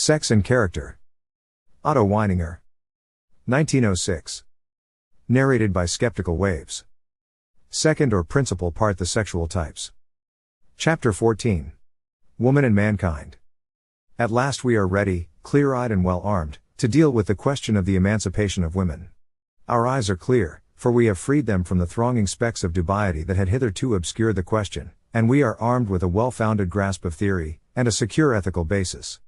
Sex and Character. Otto Weininger. 1906. Narrated by Skeptical Waves. Second or principal part: The Sexual Types. Chapter 14. Woman and Mankind. At last we are ready, clear-eyed and well-armed, to deal with the question of the emancipation of women. Our eyes are clear, for we have freed them from the thronging specks of dubiety that had hitherto obscured the question, and we are armed with a well-founded grasp of theory, and a secure ethical basis.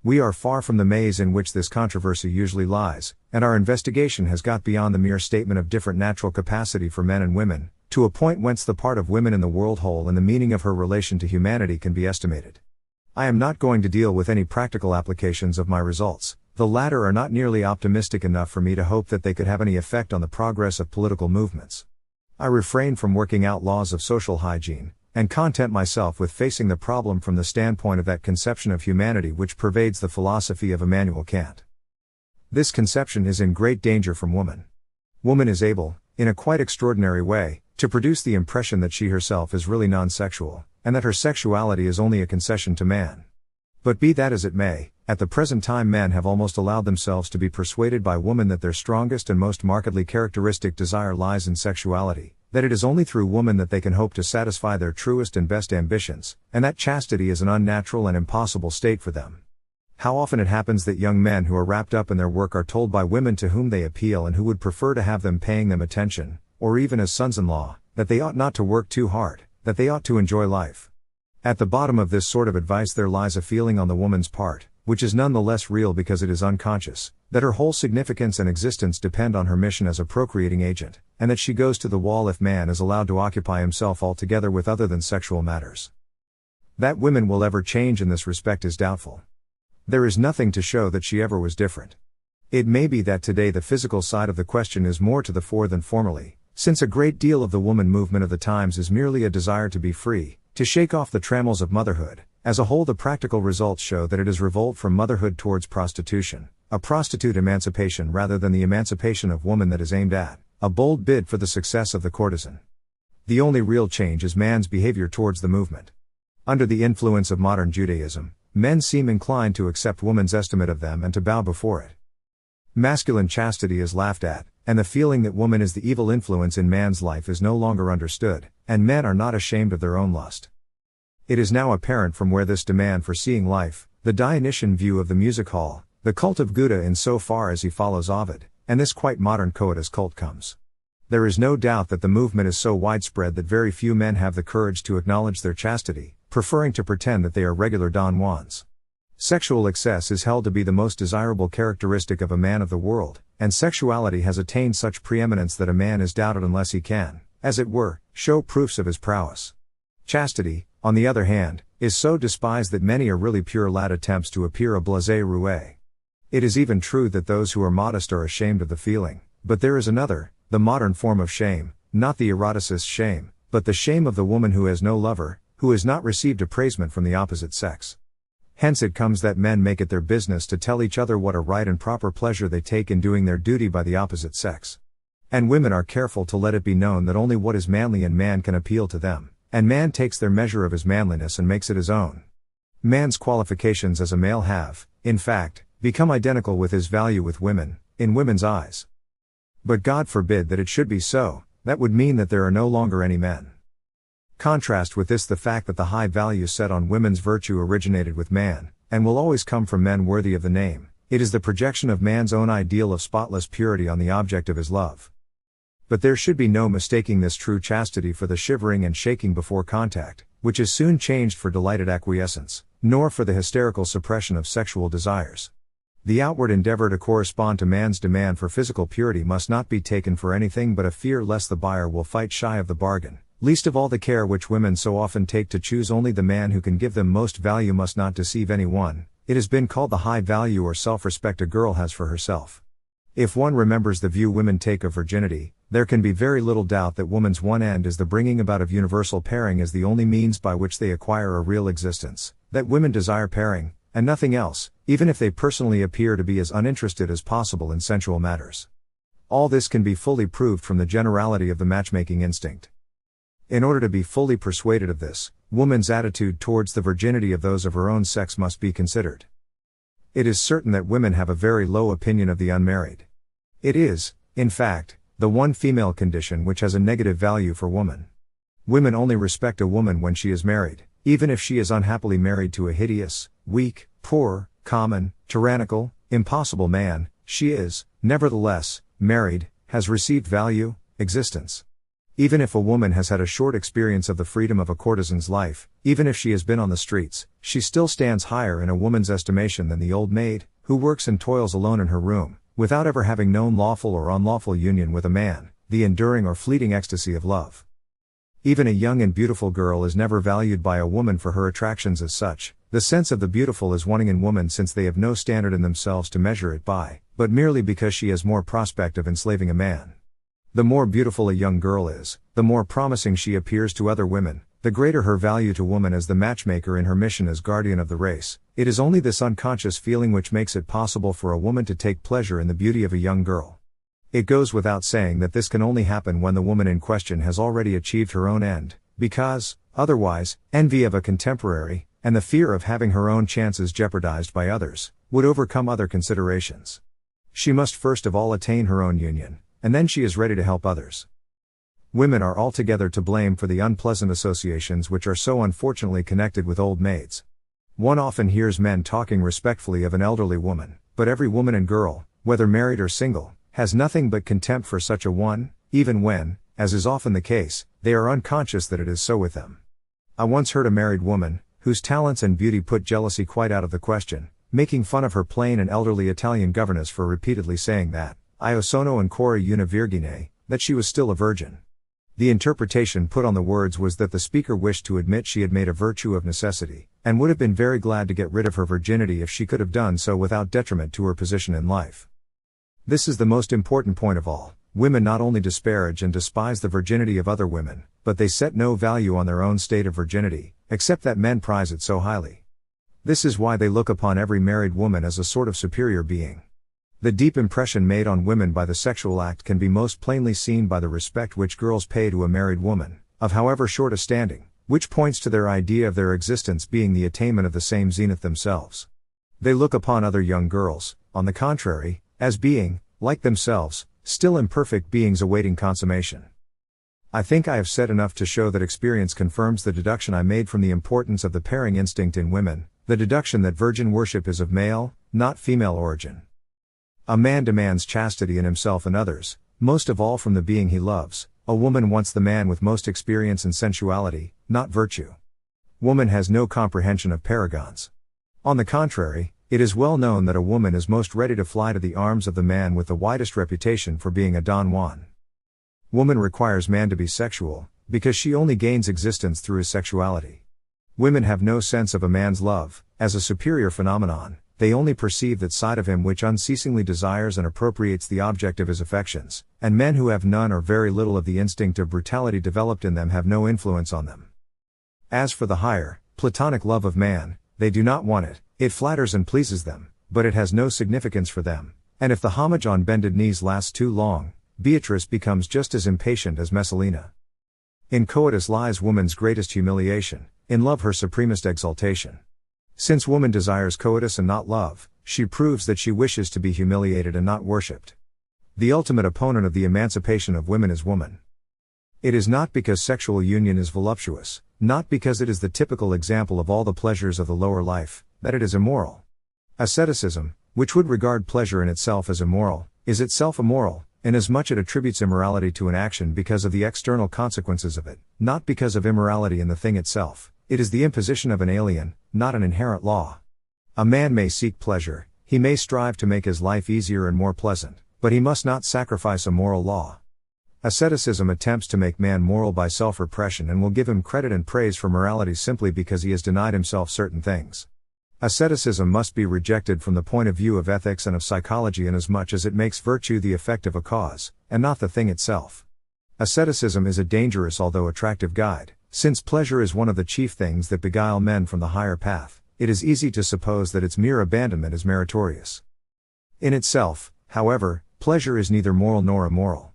We are far from the maze in which this controversy usually lies, and our investigation has got beyond the mere statement of different natural capacity for men and women, to a point whence the part of women in the world whole and the meaning of her relation to humanity can be estimated. I am not going to deal with any practical applications of my results. The latter are not nearly optimistic enough for me to hope that they could have any effect on the progress of political movements. I refrain from working out laws of social hygiene, and content myself with facing the problem from the standpoint of that conception of humanity which pervades the philosophy of Immanuel Kant. This conception is in great danger from woman. Woman is able, in a quite extraordinary way, to produce the impression that she herself is really non-sexual, and that her sexuality is only a concession to man. But be that as it may, at the present time men have almost allowed themselves to be persuaded by woman that their strongest and most markedly characteristic desire lies in sexuality, that it is only through woman that they can hope to satisfy their truest and best ambitions, and that chastity is an unnatural and impossible state for them. How often it happens that young men who are wrapped up in their work are told by women to whom they appeal and who would prefer to have them paying them attention, or even as sons-in-law, that they ought not to work too hard, that they ought to enjoy life. At the bottom of this sort of advice there lies a feeling on the woman's part, which is none the less real because it is unconscious, that her whole significance and existence depend on her mission as a procreating agent, and that she goes to the wall if man is allowed to occupy himself altogether with other than sexual matters. That women will ever change in this respect is doubtful. There is nothing to show that she ever was different. It may be that today the physical side of the question is more to the fore than formerly, since a great deal of the woman movement of the times is merely a desire to be free, to shake off the trammels of motherhood. As a whole, the practical results show that it is revolt from motherhood towards prostitution, a prostitute emancipation rather than the emancipation of woman that is aimed at, a bold bid for the success of the courtesan. The only real change is man's behavior towards the movement. Under the influence of modern Judaism, men seem inclined to accept woman's estimate of them and to bow before it. Masculine chastity is laughed at, and the feeling that woman is the evil influence in man's life is no longer understood, and men are not ashamed of their own lust. It is now apparent from where this demand for seeing life, the Dionysian view of the music hall, the cult of Gouda in so far as he follows Ovid, and this quite modern coitus cult comes. There is no doubt that the movement is so widespread that very few men have the courage to acknowledge their chastity, preferring to pretend that they are regular Don Juans. Sexual excess is held to be the most desirable characteristic of a man of the world, and sexuality has attained such preeminence that a man is doubted unless he can, as it were, show proofs of his prowess. Chastity, on the other hand, is so despised that many a really pure lad attempts to appear a blasé roué. It is even true that those who are modest are ashamed of the feeling, but there is another, the modern form of shame, not the eroticist's shame, but the shame of the woman who has no lover, who has not received appraisement from the opposite sex. Hence it comes that men make it their business to tell each other what a right and proper pleasure they take in doing their duty by the opposite sex. And women are careful to let it be known that only what is manly in man can appeal to them, and man takes their measure of his manliness and makes it his own. Man's qualifications as a male have, in fact, become identical with his value with women, in women's eyes. But God forbid that it should be so, that would mean that there are no longer any men. Contrast with this the fact that the high value set on women's virtue originated with man, and will always come from men worthy of the name. It is the projection of man's own ideal of spotless purity on the object of his love. But there should be no mistaking this true chastity for the shivering and shaking before contact, which is soon changed for delighted acquiescence, nor for the hysterical suppression of sexual desires. The outward endeavor to correspond to man's demand for physical purity must not be taken for anything but a fear lest the buyer will fight shy of the bargain. Least of all the care which women so often take to choose only the man who can give them most value must not deceive anyone. It has been called the high value or self-respect a girl has for herself. If one remembers the view women take of virginity, there can be very little doubt that woman's one end is the bringing about of universal pairing as the only means by which they acquire a real existence, that women desire pairing, and nothing else, even if they personally appear to be as uninterested as possible in sensual matters. All this can be fully proved from the generality of the matchmaking instinct. In order to be fully persuaded of this, woman's attitude towards the virginity of those of her own sex must be considered. It is certain that women have a very low opinion of the unmarried. It is, in fact, the one female condition which has a negative value for woman. Women only respect a woman when she is married, even if she is unhappily married to a hideous, weak, poor, common, tyrannical, impossible man. She is, nevertheless, married, has received value, existence. Even if a woman has had a short experience of the freedom of a courtesan's life, even if she has been on the streets, she still stands higher in a woman's estimation than the old maid, who works and toils alone in her room, without ever having known lawful or unlawful union with a man, the enduring or fleeting ecstasy of love. Even a young and beautiful girl is never valued by a woman for her attractions as such. The sense of the beautiful is wanting in woman since they have no standard in themselves to measure it by, but merely because she has more prospect of enslaving a man. The more beautiful a young girl is, the more promising she appears to other women, the greater her value to woman as the matchmaker in her mission as guardian of the race. It is only this unconscious feeling which makes it possible for a woman to take pleasure in the beauty of a young girl. It goes without saying that this can only happen when the woman in question has already achieved her own end, because, otherwise, envy of a contemporary, and the fear of having her own chances jeopardized by others, would overcome other considerations. She must first of all attain her own union, and then she is ready to help others. Women are altogether to blame for the unpleasant associations which are so unfortunately connected with old maids. One often hears men talking respectfully of an elderly woman, but every woman and girl, whether married or single, has nothing but contempt for such a one, even when, as is often the case, they are unconscious that it is so with them. I once heard a married woman, whose talents and beauty put jealousy quite out of the question, making fun of her plain and elderly Italian governess for repeatedly saying that, "Io sono ancora una vergine," that she was still a virgin. The interpretation put on the words was that the speaker wished to admit she had made a virtue of necessity, and would have been very glad to get rid of her virginity if she could have done so without detriment to her position in life. This is the most important point of all. Women not only disparage and despise the virginity of other women, but they set no value on their own state of virginity, except that men prize it so highly. This is why they look upon every married woman as a sort of superior being. The deep impression made on women by the sexual act can be most plainly seen by the respect which girls pay to a married woman, of however short a standing, which points to their idea of their existence being the attainment of the same zenith themselves. They look upon other young girls, on the contrary, as being, like themselves, still imperfect beings awaiting consummation. I think I have said enough to show that experience confirms the deduction I made from the importance of the pairing instinct in women, the deduction that virgin worship is of male, not female origin. A man demands chastity in himself and others, most of all from the being he loves. A woman wants the man with most experience and sensuality, not virtue. Woman has no comprehension of paragons. On the contrary, it is well known that a woman is most ready to fly to the arms of the man with the widest reputation for being a Don Juan. Woman requires man to be sexual, because she only gains existence through his sexuality. Women have no sense of a man's love, as a superior phenomenon. They only perceive that side of him which unceasingly desires and appropriates the object of his affections, and men who have none or very little of the instinct of brutality developed in them have no influence on them. As for the higher, platonic love of man, they do not want it. It flatters and pleases them, but it has no significance for them, and if the homage on bended knees lasts too long, Beatrice becomes just as impatient as Messalina. In coitus lies woman's greatest humiliation, in love her supremest exaltation. Since woman desires coitus and not love, she proves that she wishes to be humiliated and not worshipped. The ultimate opponent of the emancipation of women is woman. It is not because sexual union is voluptuous, not because it is the typical example of all the pleasures of the lower life, that it is immoral. Asceticism, which would regard pleasure in itself as immoral, is itself immoral, inasmuch it attributes immorality to an action because of the external consequences of it, not because of immorality in the thing itself. It is the imposition of an alien, not an inherent law. A man may seek pleasure, he may strive to make his life easier and more pleasant, but he must not sacrifice a moral law. Asceticism attempts to make man moral by self-repression and will give him credit and praise for morality simply because he has denied himself certain things. Asceticism must be rejected from the point of view of ethics and of psychology inasmuch as it makes virtue the effect of a cause, and not the thing itself. Asceticism is a dangerous although attractive guide. Since pleasure is one of the chief things that beguile men from the higher path, it is easy to suppose that its mere abandonment is meritorious. In itself, however, pleasure is neither moral nor immoral.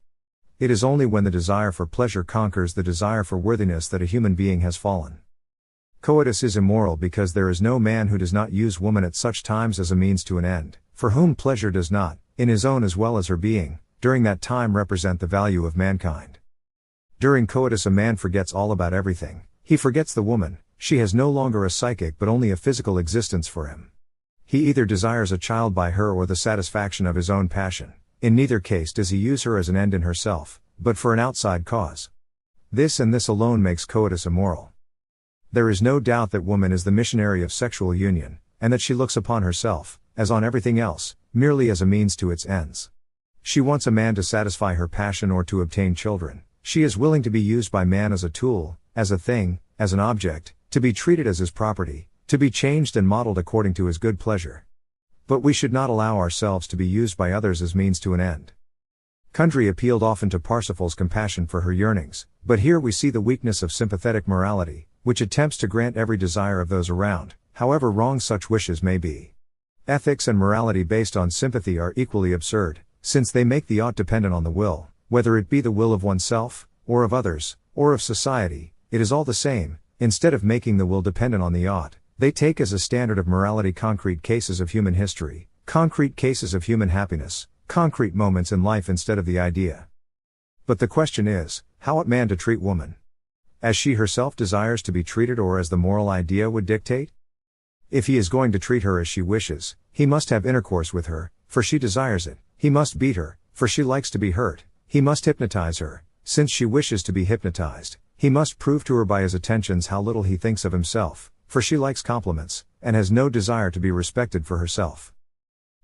It is only when the desire for pleasure conquers the desire for worthiness that a human being has fallen. Coitus is immoral because there is no man who does not use woman at such times as a means to an end, for whom pleasure does not, in his own as well as her being, during that time represent the value of mankind. During coitus a man forgets all about everything. He forgets the woman. She has no longer a psychic but only a physical existence for him. He either desires a child by her or the satisfaction of his own passion. In neither case does he use her as an end in herself, but for an outside cause. This and this alone makes coitus immoral. There is no doubt that woman is the missionary of sexual union, and that she looks upon herself, as on everything else, merely as a means to its ends. She wants a man to satisfy her passion or to obtain children. She is willing to be used by man as a tool, as a thing, as an object, to be treated as his property, to be changed and modeled according to his good pleasure. But we should not allow ourselves to be used by others as means to an end. Kundry appealed often to Parsifal's compassion for her yearnings, but here we see the weakness of sympathetic morality, which attempts to grant every desire of those around, however wrong such wishes may be. Ethics and morality based on sympathy are equally absurd, since they make the ought dependent on the will, whether it be the will of oneself, or of others, or of society, it is all the same. Instead of making the will dependent on the ought, they take as a standard of morality concrete cases of human history, concrete cases of human happiness, concrete moments in life instead of the idea. But the question is, how ought man to treat woman? As she herself desires to be treated or as the moral idea would dictate? If he is going to treat her as she wishes, he must have intercourse with her, for she desires it. He must beat her, for she likes to be hurt. He must hypnotize her, since she wishes to be hypnotized. He must prove to her by his attentions how little he thinks of himself, for she likes compliments, and has no desire to be respected for herself.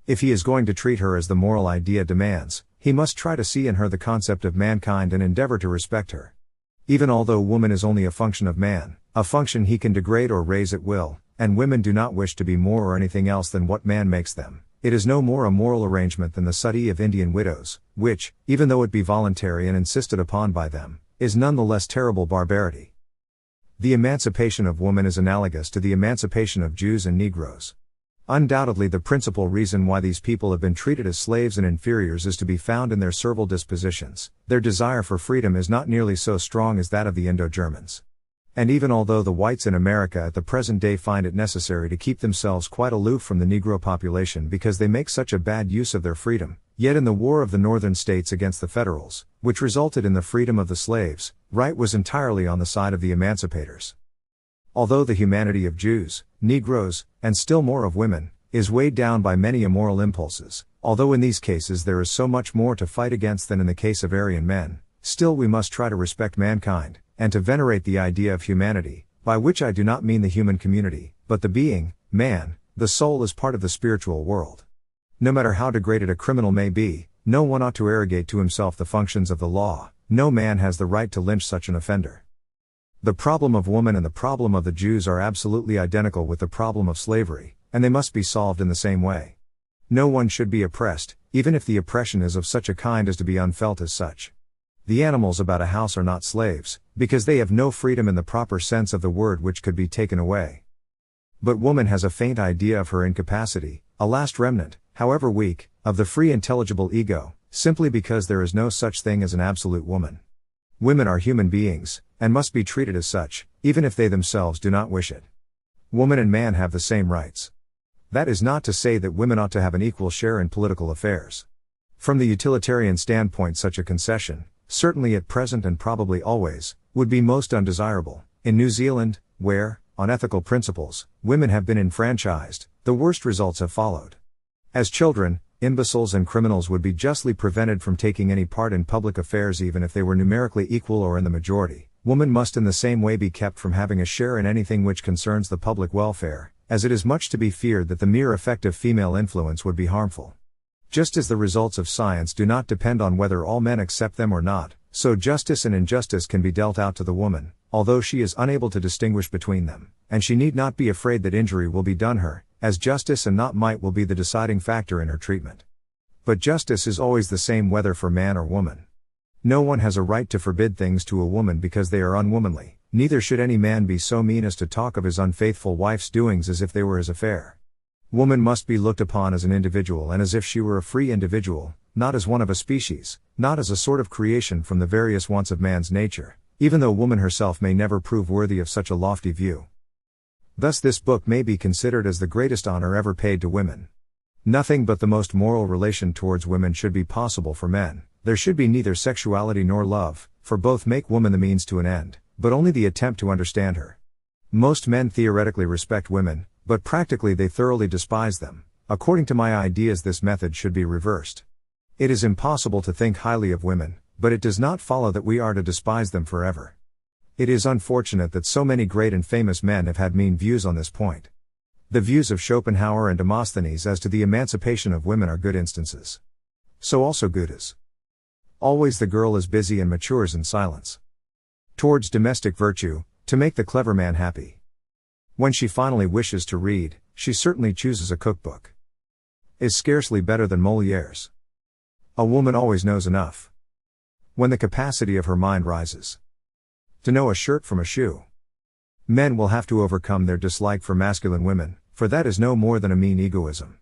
If he is going to treat her as the moral idea demands, he must try to see in her the concept of mankind and endeavor to respect her. Even although woman is only a function of man, a function he can degrade or raise at will, and women do not wish to be more or anything else than what man makes them, it is no more a moral arrangement than the suttee of Indian widows, which, even though it be voluntary and insisted upon by them, is none the less terrible barbarity. The emancipation of woman is analogous to the emancipation of Jews and Negroes. Undoubtedly the principal reason why these people have been treated as slaves and inferiors is to be found in their servile dispositions. Their desire for freedom is not nearly so strong as that of the Indo-Germans. And even although the whites in America at the present day find it necessary to keep themselves quite aloof from the Negro population because they make such a bad use of their freedom, yet in the War of the Northern States against the Federals, which resulted in the freedom of the slaves, right was entirely on the side of the emancipators. Although the humanity of Jews, Negroes, and still more of women, is weighed down by many immoral impulses, although in these cases there is so much more to fight against than in the case of Aryan men, still we must try to respect mankind, and to venerate the idea of humanity, by which I do not mean the human community, but the being, man, the soul as part of the spiritual world. No matter how degraded a criminal may be, no one ought to arrogate to himself the functions of the law. No man has the right to lynch such an offender. The problem of woman and the problem of the Jews are absolutely identical with the problem of slavery, and they must be solved in the same way. No one should be oppressed, even if the oppression is of such a kind as to be unfelt as such. The animals about a house are not slaves, because they have no freedom in the proper sense of the word which could be taken away. But woman has a faint idea of her incapacity, a last remnant, however weak, of the free intelligible ego, simply because there is no such thing as an absolute woman. Women are human beings, and must be treated as such, even if they themselves do not wish it. Woman and man have the same rights. That is not to say that women ought to have an equal share in political affairs. From the utilitarian standpoint such a concession, certainly at present and probably always, would be most undesirable. In New Zealand, where, on ethical principles, women have been enfranchised, the worst results have followed. As children, imbeciles and criminals would be justly prevented from taking any part in public affairs even if they were numerically equal or in the majority. Woman must in the same way be kept from having a share in anything which concerns the public welfare, as it is much to be feared that the mere effect of female influence would be harmful. Just as the results of science do not depend on whether all men accept them or not, so justice and injustice can be dealt out to the woman, although she is unable to distinguish between them, and she need not be afraid that injury will be done her, as justice and not might will be the deciding factor in her treatment. But justice is always the same whether for man or woman. No one has a right to forbid things to a woman because they are unwomanly, neither should any man be so mean as to talk of his unfaithful wife's doings as if they were his affair. Woman must be looked upon as an individual and as if she were a free individual, not as one of a species, not as a sort of creation from the various wants of man's nature, even though woman herself may never prove worthy of such a lofty view. Thus this book may be considered as the greatest honor ever paid to women. Nothing but the most moral relation towards women should be possible for men. There should be neither sexuality nor love, for both make woman the means to an end, but only the attempt to understand her. Most men theoretically respect women, but practically they thoroughly despise them. According to my ideas, this method should be reversed. It is impossible to think highly of women, but it does not follow that we are to despise them forever. It is unfortunate that so many great and famous men have had mean views on this point. The views of Schopenhauer and Demosthenes as to the emancipation of women are good instances. So also Goethe's. Always the girl is busy and matures in silence. Towards domestic virtue, to make the clever man happy. When she finally wishes to read, she certainly chooses a cookbook. Is scarcely better than Molière's. A woman always knows enough. When the capacity of her mind rises. To know a shirt from a shoe. Men will have to overcome their dislike for masculine women, for that is no more than a mean egoism.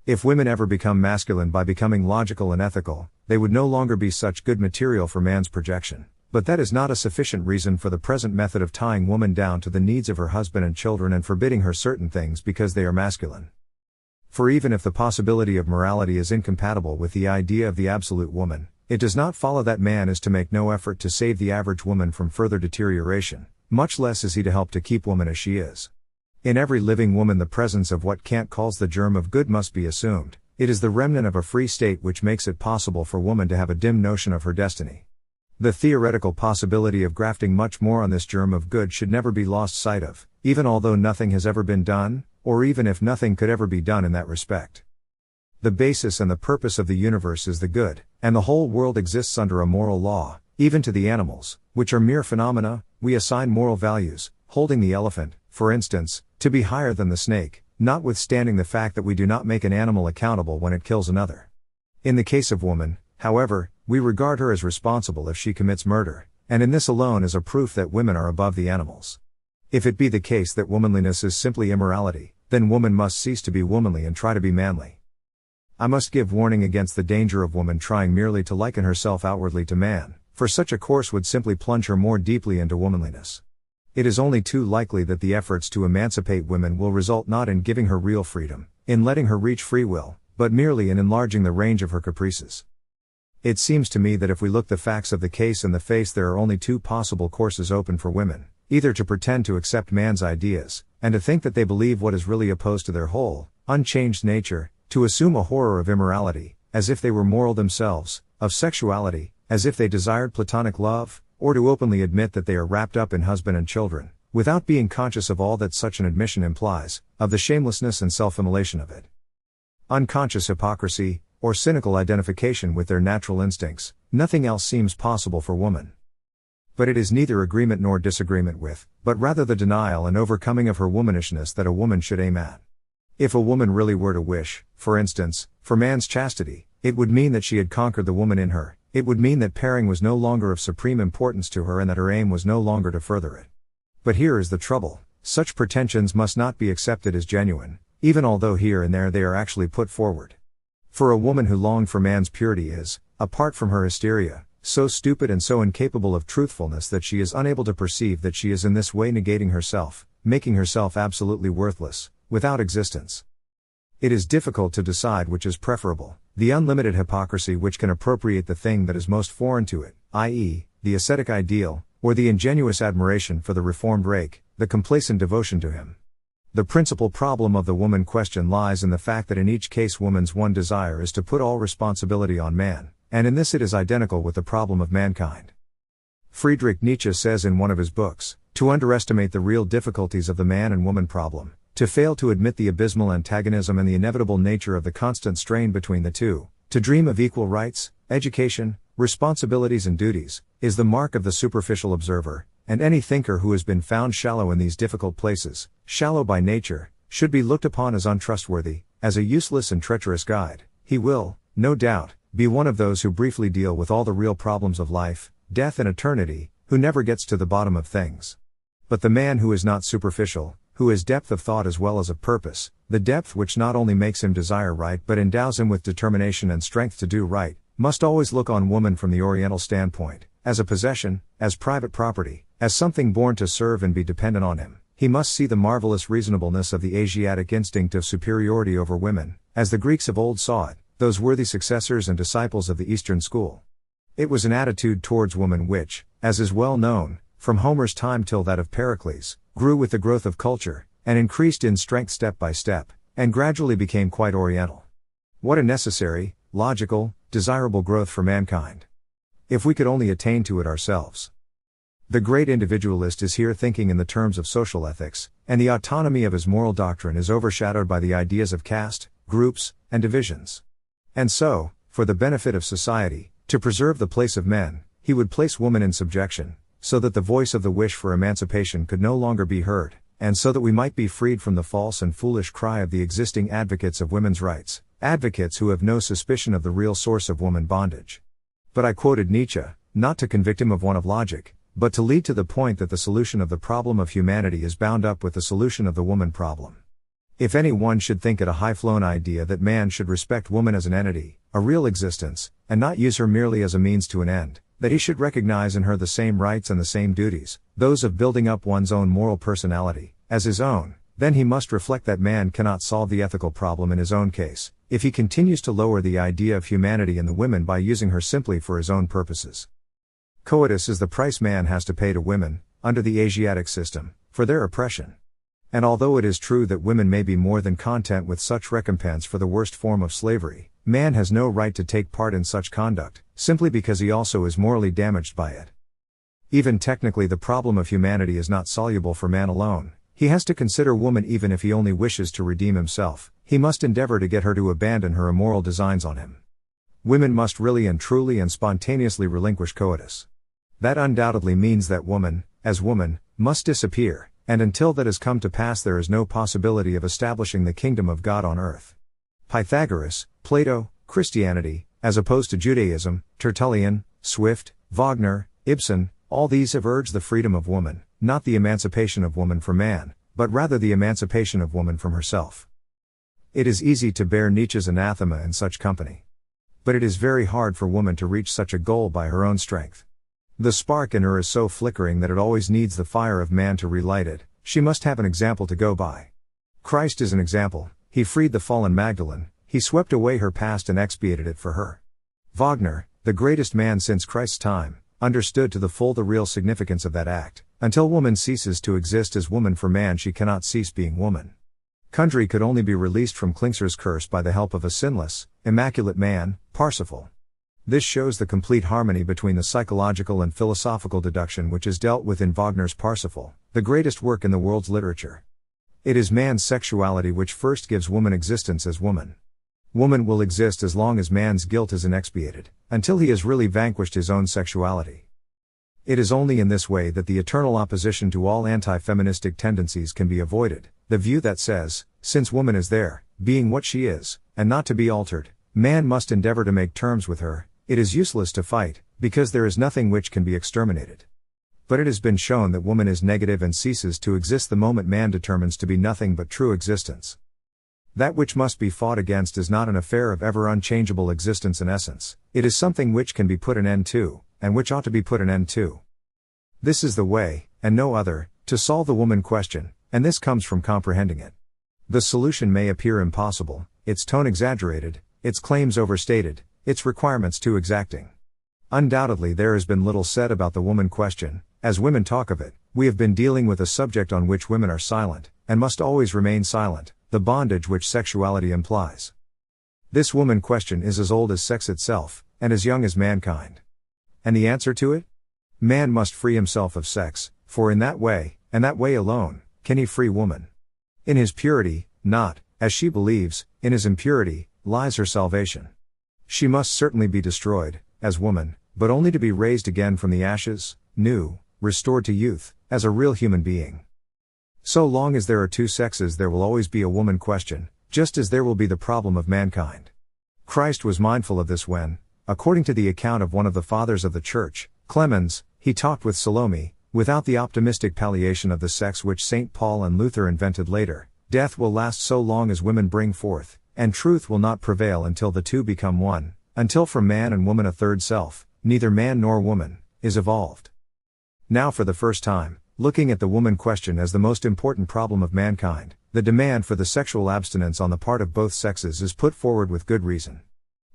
If women ever become masculine by becoming logical and ethical, they would no longer be such good material for man's projection. But that is not a sufficient reason for the present method of tying woman down to the needs of her husband and children and forbidding her certain things because they are masculine. For even if the possibility of morality is incompatible with the idea of the absolute woman, it does not follow that man is to make no effort to save the average woman from further deterioration, much less is he to help to keep woman as she is. In every living woman the presence of what Kant calls the germ of good must be assumed. It is the remnant of a free state which makes it possible for woman to have a dim notion of her destiny. The theoretical possibility of grafting much more on this germ of good should never be lost sight of, even although nothing has ever been done, or even if nothing could ever be done in that respect. The basis and the purpose of the universe is the good, and the whole world exists under a moral law. Even to the animals, which are mere phenomena, we assign moral values, holding the elephant, for instance, to be higher than the snake, notwithstanding the fact that we do not make an animal accountable when it kills another. In the case of woman, however, we regard her as responsible if she commits murder, and in this alone is a proof that women are above the animals. If it be the case that womanliness is simply immorality, then woman must cease to be womanly and try to be manly. I must give warning against the danger of woman trying merely to liken herself outwardly to man, for such a course would simply plunge her more deeply into womanliness. It is only too likely that the efforts to emancipate women will result not in giving her real freedom, in letting her reach free will, but merely in enlarging the range of her caprices. It seems to me that if we look the facts of the case in the face, there are only two possible courses open for women, either to pretend to accept man's ideas, and to think that they believe what is really opposed to their whole, unchanged nature, to assume a horror of immorality, as if they were moral themselves, of sexuality, as if they desired platonic love, or to openly admit that they are wrapped up in husband and children, without being conscious of all that such an admission implies, of the shamelessness and self-immolation of it. Unconscious hypocrisy, or cynical identification with their natural instincts, nothing else seems possible for woman. But it is neither agreement nor disagreement with, but rather the denial and overcoming of her womanishness that a woman should aim at. If a woman really were to wish, for instance, for man's chastity, it would mean that she had conquered the woman in her. It would mean that pairing was no longer of supreme importance to her and that her aim was no longer to further it. But here is the trouble: such pretensions must not be accepted as genuine, even although here and there they are actually put forward. For a woman who longed for man's purity is, apart from her hysteria, so stupid and so incapable of truthfulness that she is unable to perceive that she is in this way negating herself, making herself absolutely worthless, without existence. It is difficult to decide which is preferable, the unlimited hypocrisy which can appropriate the thing that is most foreign to it, i.e., the ascetic ideal, or the ingenuous admiration for the reformed rake, the complacent devotion to him. The principal problem of the woman question lies in the fact that in each case woman's one desire is to put all responsibility on man, and in this it is identical with the problem of mankind. Friedrich Nietzsche says in one of his books, to underestimate the real difficulties of the man and woman problem, to fail to admit the abysmal antagonism and the inevitable nature of the constant strain between the two, to dream of equal rights, education, responsibilities and duties, is the mark of the superficial observer, and any thinker who has been found shallow in these difficult places, shallow by nature, should be looked upon as untrustworthy, as a useless and treacherous guide. He will, no doubt, be one of those who briefly deal with all the real problems of life, death and eternity, who never gets to the bottom of things. But the man who is not superficial, who has depth of thought as well as of purpose, the depth which not only makes him desire right but endows him with determination and strength to do right, must always look on woman from the Oriental standpoint, as a possession, as private property, as something born to serve and be dependent on him, he must see the marvelous reasonableness of the Asiatic instinct of superiority over women, as the Greeks of old saw it, those worthy successors and disciples of the Eastern school. It was an attitude towards woman which, as is well known, from Homer's time till that of Pericles, grew with the growth of culture, and increased in strength step by step, and gradually became quite oriental. What a necessary, logical, desirable growth for mankind. If we could only attain to it ourselves. The great individualist is here thinking in the terms of social ethics, and the autonomy of his moral doctrine is overshadowed by the ideas of caste, groups, and divisions. And so, for the benefit of society, to preserve the place of men, he would place woman in subjection, so that the voice of the wish for emancipation could no longer be heard, and so that we might be freed from the false and foolish cry of the existing advocates of women's rights, advocates who have no suspicion of the real source of woman bondage. But I quoted Nietzsche, not to convict him of want of logic, but to lead to the point that the solution of the problem of humanity is bound up with the solution of the woman problem. If any one should think it a high-flown idea that man should respect woman as an entity, a real existence, and not use her merely as a means to an end, that he should recognize in her the same rights and the same duties, those of building up one's own moral personality, as his own, then he must reflect that man cannot solve the ethical problem in his own case, if he continues to lower the idea of humanity in the women by using her simply for his own purposes. Coitus is the price man has to pay to women, under the Asiatic system, for their oppression. And although it is true that women may be more than content with such recompense for the worst form of slavery, man has no right to take part in such conduct, simply because he also is morally damaged by it. Even technically the problem of humanity is not soluble for man alone. He has to consider woman even if he only wishes to redeem himself, he must endeavor to get her to abandon her immoral designs on him. Women must really and truly and spontaneously relinquish coitus. That undoubtedly means that woman, as woman, must disappear, and until that has come to pass there is no possibility of establishing the kingdom of God on earth. Pythagoras, Plato, Christianity, as opposed to Judaism, Tertullian, Swift, Wagner, Ibsen, all these have urged the freedom of woman, not the emancipation of woman from man, but rather the emancipation of woman from herself. It is easy to bear Nietzsche's anathema in such company. But it is very hard for woman to reach such a goal by her own strength. The spark in her is so flickering that it always needs the fire of man to relight it. She must have an example to go by. Christ is an example. He freed the fallen Magdalene, he swept away her past and expiated it for her. Wagner, the greatest man since Christ's time, understood to the full the real significance of that act. Until woman ceases to exist as woman for man she cannot cease being woman. Kundry could only be released from Klingsor's curse by the help of a sinless, immaculate man, Parsifal. This shows the complete harmony between the psychological and philosophical deduction which is dealt with in Wagner's Parsifal, the greatest work in the world's literature. It is man's sexuality which first gives woman existence as woman. Woman will exist as long as man's guilt is inexpiated, until he has really vanquished his own sexuality. It is only in this way that the eternal opposition to all anti-feministic tendencies can be avoided, the view that says, since woman is there, being what she is, and not to be altered, man must endeavor to make terms with her. It is useless to fight, because there is nothing which can be exterminated. But it has been shown that woman is negative and ceases to exist the moment man determines to be nothing but true existence. That which must be fought against is not an affair of ever unchangeable existence and essence, it is something which can be put an end to, and which ought to be put an end to. This is the way, and no other, to solve the woman question, and this comes from comprehending it. The solution may appear impossible, its tone exaggerated, its claims overstated, its requirements too exacting. Undoubtedly there has been little said about the woman question. As women talk of it, we have been dealing with a subject on which women are silent, and must always remain silent, the bondage which sexuality implies. This woman question is as old as sex itself, and as young as mankind. And the answer to it? Man must free himself of sex, for in that way, and that way alone, can he free woman. In his purity, not, as she believes, in his impurity, lies her salvation. She must certainly be destroyed, as woman, but only to be raised again from the ashes, new, restored to youth, as a real human being. So long as there are two sexes there will always be a woman question, just as there will be the problem of mankind. Christ was mindful of this when, according to the account of one of the fathers of the Church, Clemens, he talked with Salome, without the optimistic palliation of the sex which St. Paul and Luther invented later. Death will last so long as women bring forth, and truth will not prevail until the two become one, until from man and woman a third self, neither man nor woman, is evolved. Now for the first time, Looking at the woman question as the most important problem of mankind, the demand for the sexual abstinence on the part of both sexes is put forward with good reason.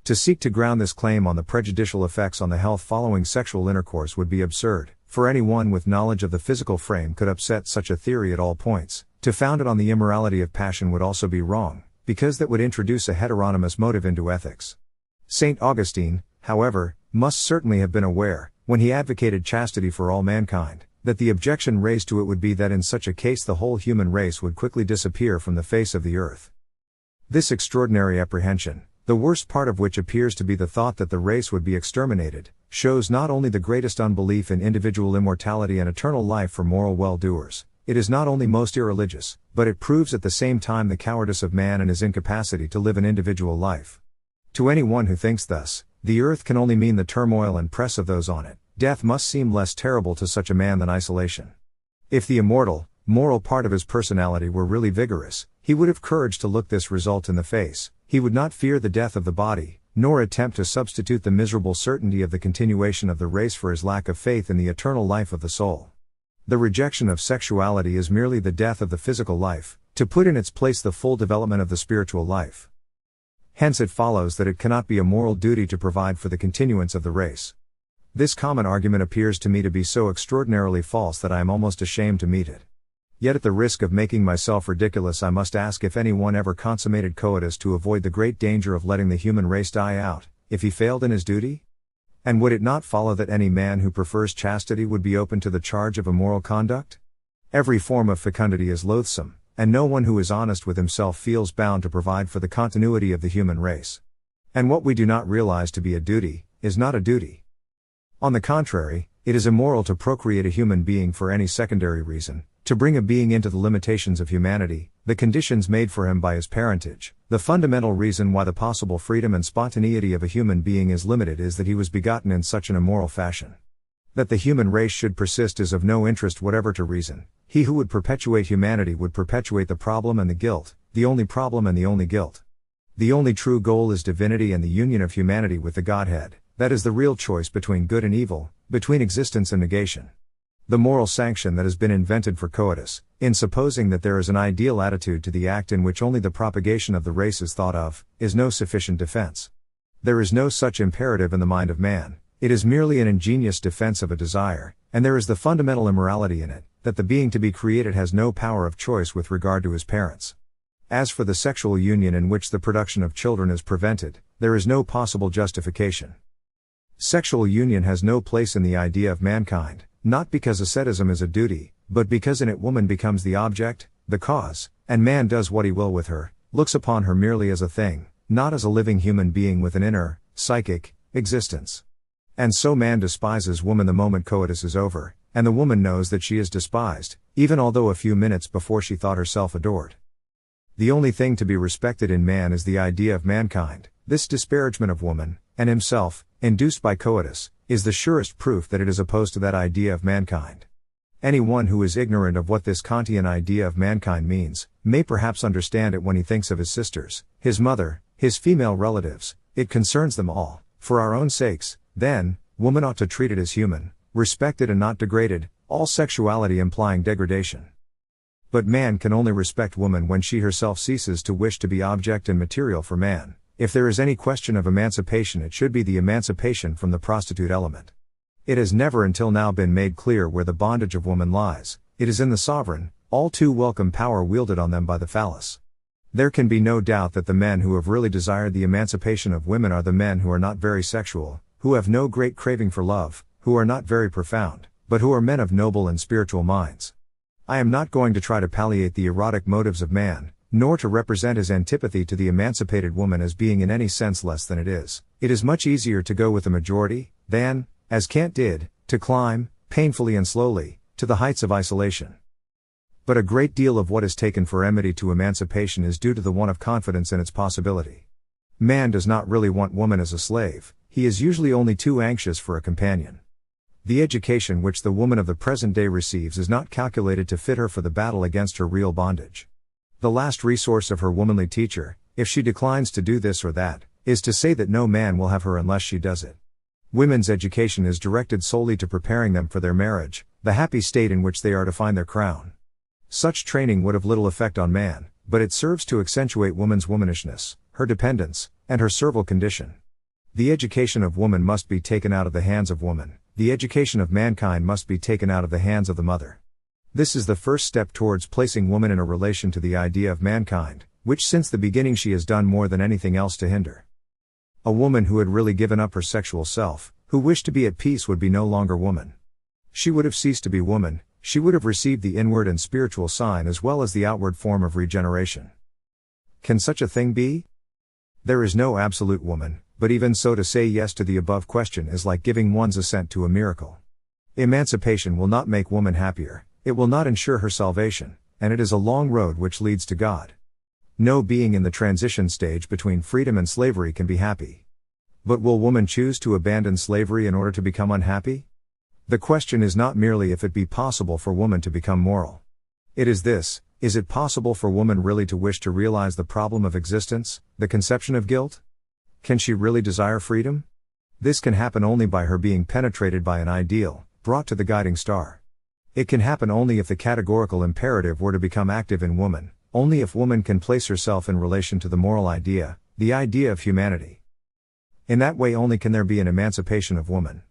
To seek to ground this claim on the prejudicial effects on the health following sexual intercourse would be absurd, for anyone with knowledge of the physical frame could upset such a theory at all points. To found it on the immorality of passion would also be wrong, because that would introduce a heteronymous motive into ethics. St. Augustine, however, must certainly have been aware, when he advocated chastity for all mankind, that the objection raised to it would be that in such a case the whole human race would quickly disappear from the face of the earth. This extraordinary apprehension, the worst part of which appears to be the thought that the race would be exterminated, shows not only the greatest unbelief in individual immortality and eternal life for moral well-doers, it is not only most irreligious, but it proves at the same time the cowardice of man and his incapacity to live an individual life. To anyone who thinks thus, the earth can only mean the turmoil and press of those on it. Death must seem less terrible to such a man than isolation. If the immortal, moral part of his personality were really vigorous, he would have courage to look this result in the face. He would not fear the death of the body, nor attempt to substitute the miserable certainty of the continuation of the race for his lack of faith in the eternal life of the soul. The rejection of sexuality is merely the death of the physical life, to put in its place the full development of the spiritual life. Hence it follows that it cannot be a moral duty to provide for the continuance of the race. This common argument appears to me to be so extraordinarily false that I am almost ashamed to meet it. Yet at the risk of making myself ridiculous, I must ask if anyone ever consummated coitus to avoid the great danger of letting the human race die out, if he failed in his duty? And would it not follow that any man who prefers chastity would be open to the charge of immoral conduct? Every form of fecundity is loathsome, and no one who is honest with himself feels bound to provide for the continuity of the human race. And what we do not realize to be a duty, is not a duty. On the contrary, it is immoral to procreate a human being for any secondary reason, to bring a being into the limitations of humanity, the conditions made for him by his parentage. The fundamental reason why the possible freedom and spontaneity of a human being is limited is that he was begotten in such an immoral fashion. That the human race should persist is of no interest whatever to reason. He who would perpetuate humanity would perpetuate the problem and the guilt, the only problem and the only guilt. The only true goal is divinity and the union of humanity with the Godhead. That is the real choice between good and evil, between existence and negation. The moral sanction that has been invented for coitus, in supposing that there is an ideal attitude to the act in which only the propagation of the race is thought of, is no sufficient defense. There is no such imperative in the mind of man, it is merely an ingenious defense of a desire, and there is the fundamental immorality in it, that the being to be created has no power of choice with regard to his parents. As for the sexual union in which the production of children is prevented, there is no possible justification. Sexual union has no place in the idea of mankind, not because asceticism is a duty, but because in it woman becomes the object, the cause, and man does what he will with her, looks upon her merely as a thing, not as a living human being with an inner, psychic, existence. And so man despises woman the moment coitus is over, and the woman knows that she is despised, even although a few minutes before she thought herself adored. The only thing to be respected in man is the idea of mankind. This disparagement of woman, and himself, induced by coitus, is the surest proof that it is opposed to that idea of mankind. Anyone who is ignorant of what this Kantian idea of mankind means, may perhaps understand it when he thinks of his sisters, his mother, his female relatives. It concerns them all. For our own sakes, then, woman ought to treat it as human, respected and not degraded, all sexuality implying degradation. But man can only respect woman when she herself ceases to wish to be object and material for man. If there is any question of emancipation, it should be the emancipation from the prostitute element. It has never until now been made clear where the bondage of woman lies. It is in the sovereign, all too welcome power wielded on them by the phallus. There can be no doubt that the men who have really desired the emancipation of women are the men who are not very sexual, who have no great craving for love, who are not very profound, but who are men of noble and spiritual minds. I am not going to try to palliate the erotic motives of man, nor to represent his antipathy to the emancipated woman as being in any sense less than it is. It is much easier to go with the majority, than, as Kant did, to climb, painfully and slowly, to the heights of isolation. But a great deal of what is taken for enmity to emancipation is due to the want of confidence in its possibility. Man does not really want woman as a slave, he is usually only too anxious for a companion. The education which the woman of the present day receives is not calculated to fit her for the battle against her real bondage. The last resource of her womanly teacher, if she declines to do this or that, is to say that no man will have her unless she does it. Women's education is directed solely to preparing them for their marriage, the happy state in which they are to find their crown. Such training would have little effect on man, but it serves to accentuate woman's womanishness, her dependence, and her servile condition. The education of woman must be taken out of the hands of woman, the education of mankind must be taken out of the hands of the mother. This is the first step towards placing woman in a relation to the idea of mankind, which since the beginning she has done more than anything else to hinder. A woman who had really given up her sexual self, who wished to be at peace, would be no longer woman. She would have ceased to be woman, she would have received the inward and spiritual sign as well as the outward form of regeneration. Can such a thing be? There is no absolute woman, but even so to say yes to the above question is like giving one's assent to a miracle. Emancipation will not make woman happier, it will not ensure her salvation, and it is a long road which leads to God. No being in the transition stage between freedom and slavery can be happy. But will woman choose to abandon slavery in order to become unhappy? The question is not merely if it be possible for woman to become moral. It is this: is it possible for woman really to wish to realize the problem of existence, the conception of guilt? Can she really desire freedom? This can happen only by her being penetrated by an ideal, brought to the guiding star. It can happen only if the categorical imperative were to become active in woman, only if woman can place herself in relation to the moral idea, the idea of humanity. In that way only can there be an emancipation of woman.